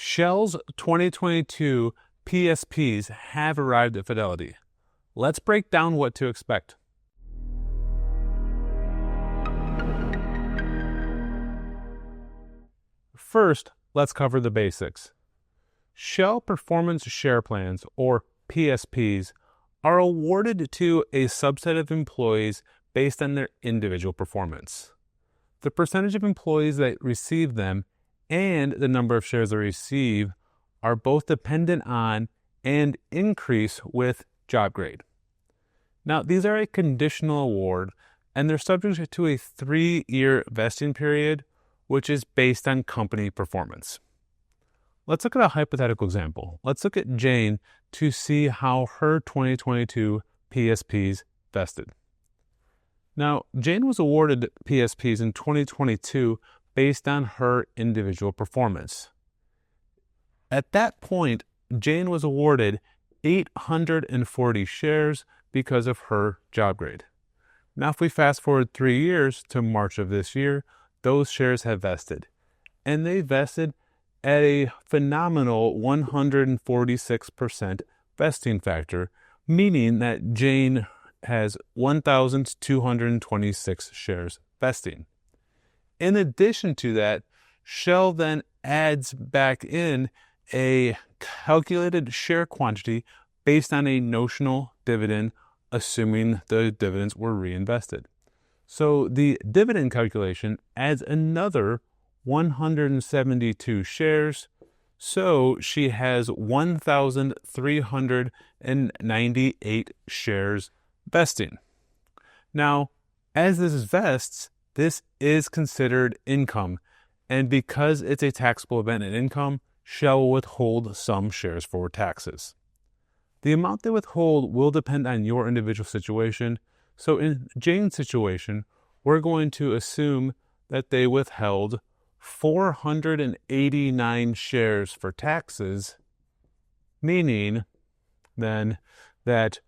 Shell's 2022 PSPs have arrived at Fidelity. Let's break down what to expect. First, let's cover the basics. Shell Performance Share Plans, or PSPs, are awarded to a subset of employees based on their individual performance. The percentage of employees that receive them and the number of shares they receive are both dependent on and increase with job grade. Now, these are a conditional award, and they're subject to a 3-year vesting period, which is based on company performance. Let's look at a hypothetical example. Let's look at Jane to see how her 2022 PSPs vested. Now, Jane was awarded PSPs in 2022 based on her individual performance. At that point, Jane was awarded 840 shares because of her job grade. Now, if we fast forward 3 years to March of this year, those shares have vested, and they vested at a phenomenal 146% vesting factor, meaning that Jane has 1,226 shares vesting. In addition to that, Shell then adds back in a calculated share quantity based on a notional dividend, assuming the dividends were reinvested. So the dividend calculation adds another 172 shares, so she has 1,398 shares vesting. Now, as this vests, this is considered income, and because it's a taxable event in income, Shell will withhold some shares for taxes. The amount they withhold will depend on your individual situation. So in Jane's situation, we're going to assume that they withheld 489 shares for taxes, meaning then that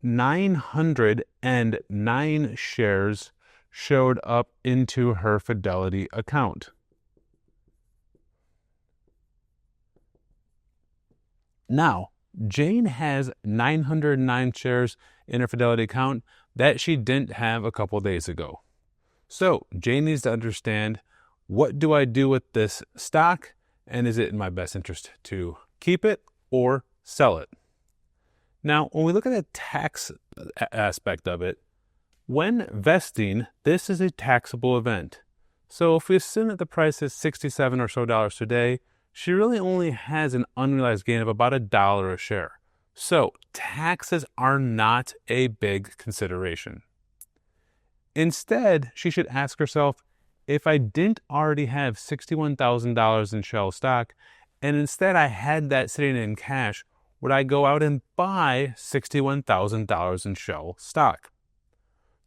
909 shares showed up into her Fidelity account. Now, Jane has 909 shares in her Fidelity account that she didn't have a couple days ago. So Jane needs to understand, what do I do with this stock, and is it in my best interest to keep it or sell it? Now, when we look at the tax aspect of it, when vesting, this is a taxable event. So if we assume that the price is $67 or so today, she really only has an unrealized gain of about $1 a share. So taxes are not a big consideration. Instead, she should ask herself, if I didn't already have $61,000 in Shell stock, and instead I had that sitting in cash, would I go out and buy $61,000 in Shell stock?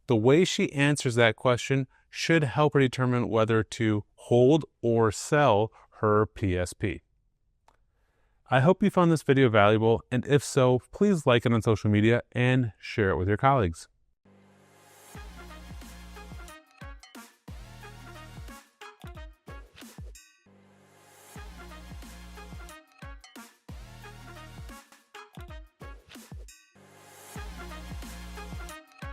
The way she answers that question should help her determine whether to hold or sell her PSP. I hope you found this video valuable, and if so, please like it on social media and share it with your colleagues.